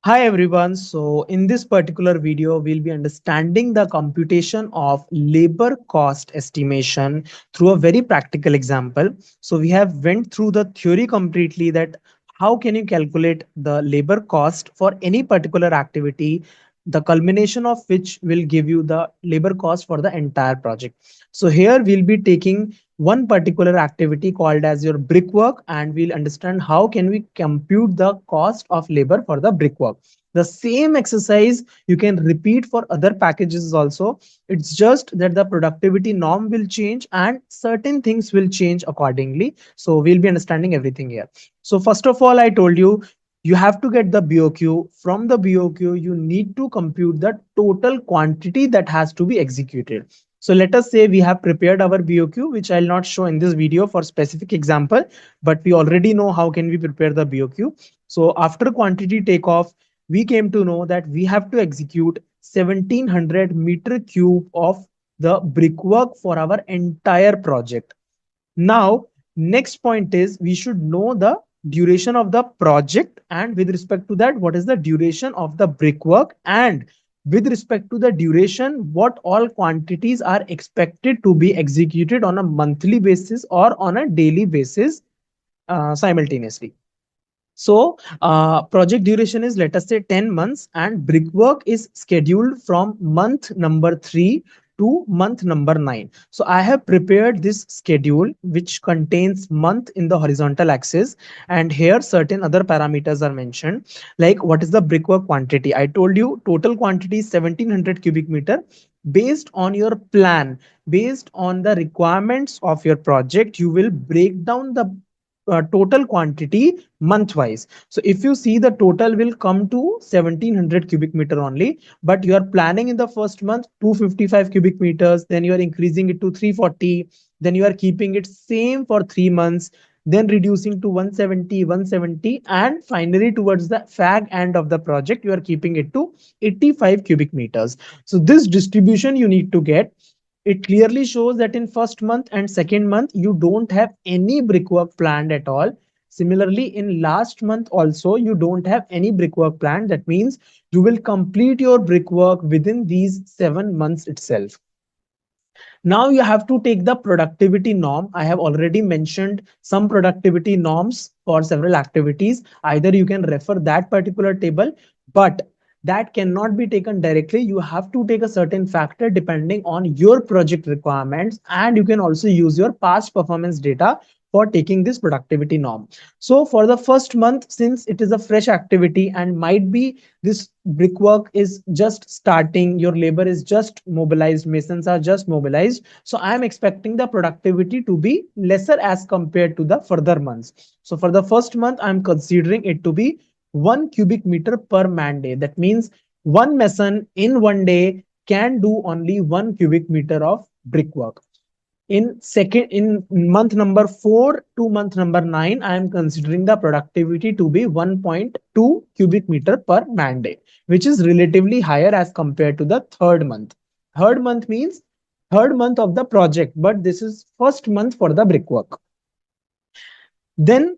Hi everyone. So in this particular video, we'll be understanding the computation of labor cost estimation through a very practical example. So we have went through the theory completely that how can you calculate the labor cost for any particular activity, the culmination of which will give you the labor cost for the entire project. So here we'll be taking one particular activity called as your brickwork, and we'll understand how can we compute the cost of labor for the brickwork. The same exercise you can repeat for other packages also. It's just that the productivity norm will change and certain things will change accordingly. So we'll be understanding everything here. So first of all, I told you you have to get the BOQ. From the BOQ, you need to compute the total quantity that has to be executed. So let us say we have prepared our BOQ, which I'll not show in this video for specific example, but we already know how can we prepare the BOQ. So after quantity takeoff, we came to know that we have to execute 1700 meter cube of the brickwork for our entire project. Now, next point is we should know the duration of the project, and with respect to that, what is the duration of the brickwork, and with respect to the duration, what all quantities are expected to be executed on a monthly basis or on a daily basis simultaneously. So project duration is, let us say, 10 months, and brickwork is scheduled from month number 3 to month number 9. So I have prepared this schedule which contains month in the horizontal axis, and here certain other parameters are mentioned, like what is the brickwork quantity. I told you total quantity is 1700 cubic meter. Based on your plan, based on the requirements of your project, you will break down the total quantity month wise. So if you see, the total will come to 1700 cubic meter only, but you are planning in the first month 255 cubic meters, then you are increasing it to 340, then you are keeping it same for 3 months, then reducing to 170, and finally towards the fag end of the project you are keeping it to 85 cubic meters. So this distribution you need to get. It clearly shows that in first month and second month you don't have any brickwork planned at all. Similarly, in last month also you don't have any brickwork planned. That means you will complete your brickwork within these 7 months itself. Now you have to take the productivity norm. I have already mentioned some productivity norms for several activities. Either you can refer that particular table, but that cannot be taken directly. You have to take a certain factor depending on your project requirements, and you can also use your past performance data for taking this productivity norm. So for the first month, since it is a fresh activity and might be this brickwork is just starting, your labor is just mobilized, masons are just mobilized, so I am expecting the productivity to be lesser as compared to the further months. So for the first month I'm considering it to be 1 cubic meter per man day. That means one mason in one day can do only 1 cubic meter of brickwork. In month number 4 to month number 9, I am considering the productivity to be 1.2 cubic meter per man day, which is relatively higher as compared to the third month. Third month means third month of the project, but this is first month for the brickwork. Then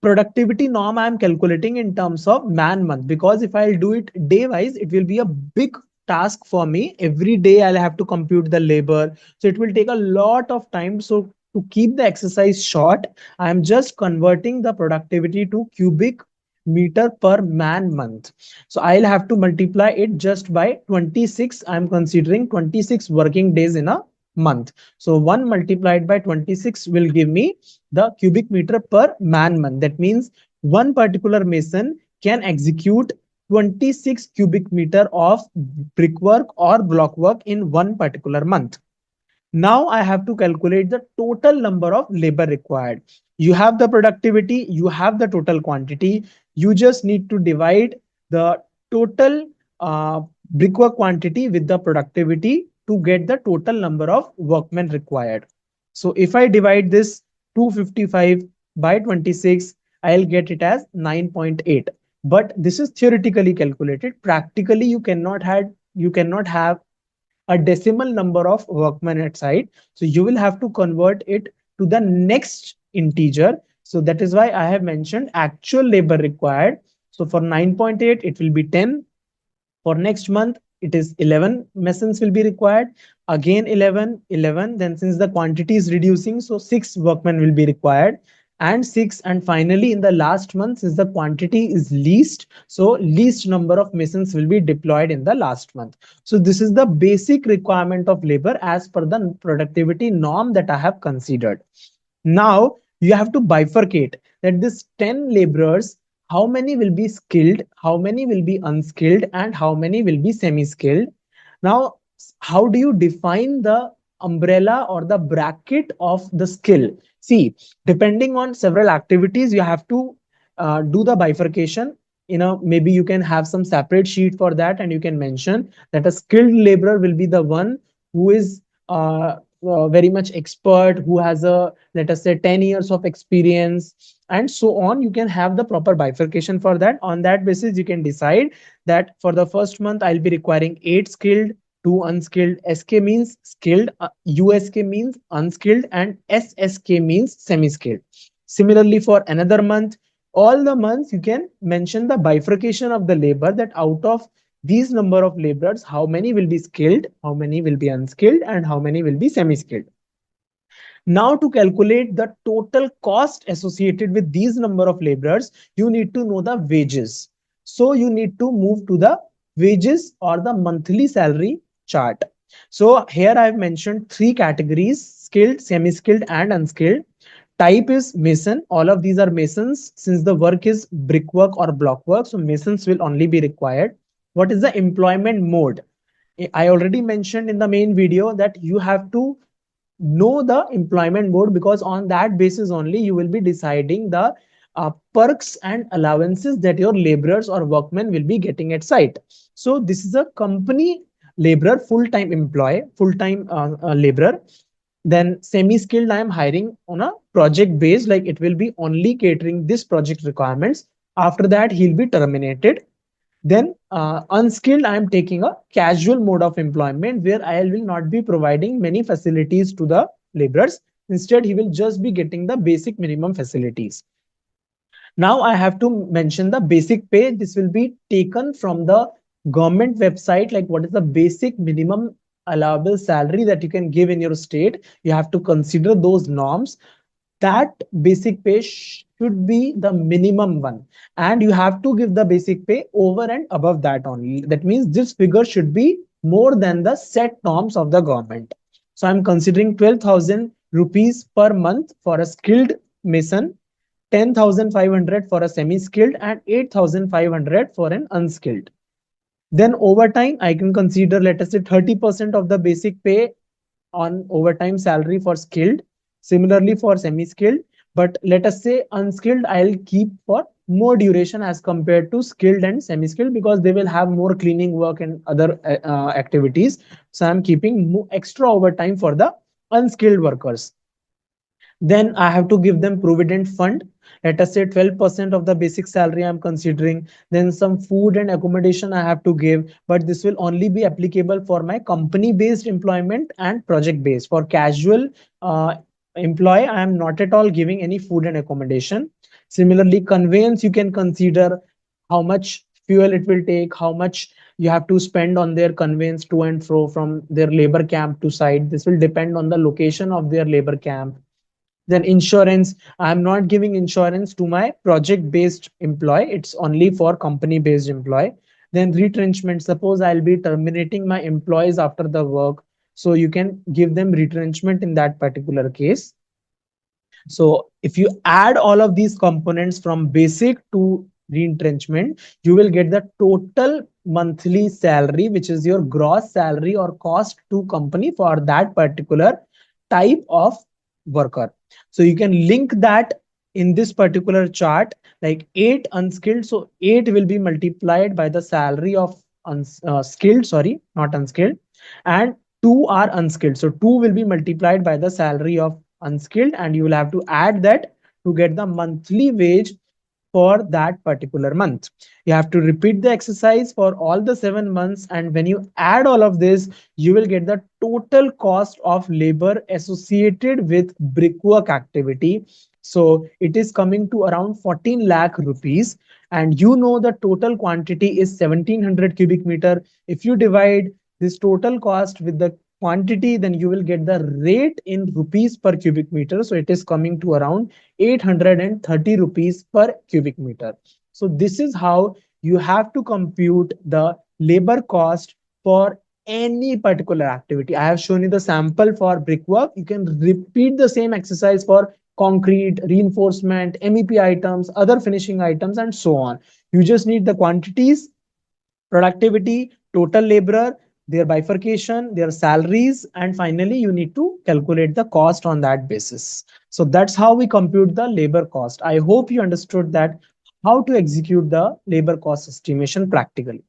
productivity norm I am calculating in terms of man month, because if I'll do it day wise, it will be a big task for me. Every day I'll have to compute the labor, so it will take a lot of time. So to keep the exercise short, I am just converting the productivity to cubic meter per man month. So I'll have to multiply it just by 26. I'm considering 26 working days in a month. So 1 multiplied by 26 will give me the cubic meter per man month. That means one particular mason can execute 26 cubic meter of brickwork or blockwork in one particular month. Now I have to calculate the total number of labor required. You have the productivity, you have the total quantity. You just need to divide the total brickwork quantity with the productivity to get the total number of workmen required. So if I divide this 255 by 26, I'll get it as 9.8. But this is theoretically calculated. Practically, you cannot have a decimal number of workmen at site. So you will have to convert it to the next integer. So that is why I have mentioned actual labor required. So for 9.8, it will be 10. For next month, it is 11 masons will be required. Again 11, 11. Then since the quantity is reducing, so 6 workmen will be required and 6. And finally, in the last month, since the quantity is least, so least number of masons will be deployed in the last month. So this is the basic requirement of labor as per the productivity norm that I have considered. Now you have to bifurcate that this 10 laborers, how many will be skilled, how many will be unskilled, and how many will be semi-skilled. Now, how do you define the umbrella or the bracket of the skill? See, depending on several activities, you have to do the bifurcation. Maybe you can have some separate sheet for that, and you can mention that a skilled laborer will be the one who is very much expert, who has a, let us say, 10 years of experience, and so on. You can have the proper bifurcation for that. On that basis, you can decide that for the first month, I'll be requiring 8 skilled, 2 unskilled. SK means skilled, USK means unskilled, and SSK means semi-skilled. Similarly, for another month, all the months you can mention the bifurcation of the labor, that out of these number of laborers, how many will be skilled, how many will be unskilled, and how many will be semi-skilled. Now to calculate the total cost associated with these number of laborers, you need to know the wages. So you need to move to the wages or the monthly salary chart. So here I have mentioned 3 categories: skilled, semi-skilled, and unskilled. Type is mason. All of these are masons. Since the work is brickwork or blockwork, so masons will only be required. What is the employment mode? I already mentioned in the main video that you have to know the employment mode, because on that basis only you will be deciding the perks and allowances that your laborers or workmen will be getting at site. So this is a company laborer, full-time employee, full-time laborer. Then semi-skilled, I am hiring on a project base, like it will be only catering this project requirements. After that, he'll be terminated. Then unskilled, I am taking a casual mode of employment where I will not be providing many facilities to the laborers. Instead, he will just be getting the basic minimum facilities. Now I have to mention the basic pay. This will be taken from the government website, like what is the basic minimum allowable salary that you can give in your state. You have to consider those norms. That basic pay should be the minimum one, and you have to give the basic pay over and above that only. That means this figure should be more than the set norms of the government. So I'm considering 12,000 rupees per month for a skilled mason, 10,500 for a semi-skilled, and 8,500 for an unskilled. Then overtime, I can consider, let us say, 30% of the basic pay on overtime salary for skilled. Similarly for semi-skilled, but let us say unskilled, I'll keep for more duration as compared to skilled and semi-skilled, because they will have more cleaning work and other activities. So I'm keeping extra overtime for the unskilled workers. Then I have to give them provident fund. Let us say 12% of the basic salary I'm considering. Then some food and accommodation I have to give, but this will only be applicable for my company based employment and project based. For casual employee, I am not at all giving any food and accommodation. Similarly, conveyance, you can consider how much fuel it will take, how much you have to spend on their conveyance to and fro from their labor camp to site. This will depend on the location of their labor camp. Then insurance, I'm not giving insurance to my project based employee, it's only for company based employee. Then retrenchment, suppose I'll be terminating my employees after the work, so you can give them retrenchment in that particular case. So if you add all of these components from basic to retrenchment, you will get the total monthly salary, which is your gross salary or cost to company for that particular type of worker. So you can link that in this particular chart, like 8 unskilled. So 8 will be multiplied by the salary of skilled, sorry, not unskilled, and 2 are unskilled. So 2 will be multiplied by the salary of unskilled, and you will have to add that to get the monthly wage for that particular month. You have to repeat the exercise for all the 7 months, and when you add all of this, you will get the total cost of labor associated with brickwork activity. So it is coming to around 14 lakh rupees. And you know the total quantity is 1700 cubic meter. If you divide this total cost with the quantity, then you will get the rate in rupees per cubic meter. So it is coming to around 830 rupees per cubic meter. So this is how you have to compute the labor cost for any particular activity. I have shown you the sample for brickwork. You can repeat the same exercise for concrete, reinforcement, MEP items, other finishing items, and so on. You just need the quantities, productivity, total laborer, their bifurcation, their salaries, and finally you need to calculate the cost on that basis. So that's how we compute the labor cost. I hope you understood that how to execute the labor cost estimation practically.